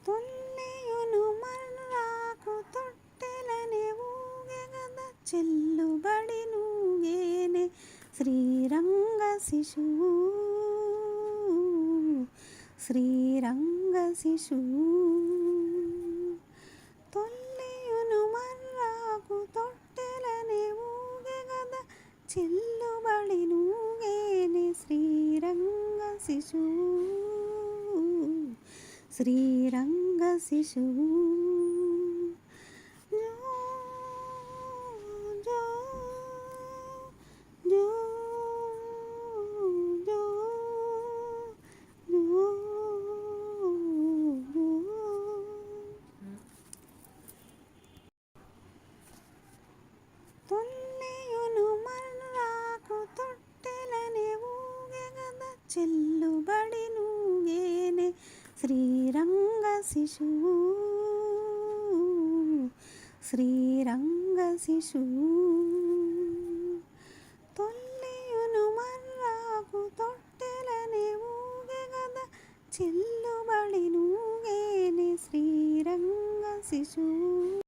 తొల్లియును మర్రాకు తొట్టెలనే ఊగెగద చెల్లుబడి నూగేనే శ్రీరంగ శిశువు శ్రీరంగ శిశువు. తొల్లియును మర్రాకు తొట్టెలనే ఊగెగద చెల్లుబడి నూగేనే శ్రీరంగ శిశువు శ్రీరంగ శిశువు. జో జో జో జో జో. తొల్లియును మర్రాకు తొట్టెలనే ఊగెగద చెల్లుబడి నూగేనే శ్రీరంగ శిశువు శ్రీరంగ శిశువు. తొల్లియును మర్రాకు తొట్టెలనే ఊగెగద చెల్లుబడి నూగేనే శ్రీరంగ శిశువు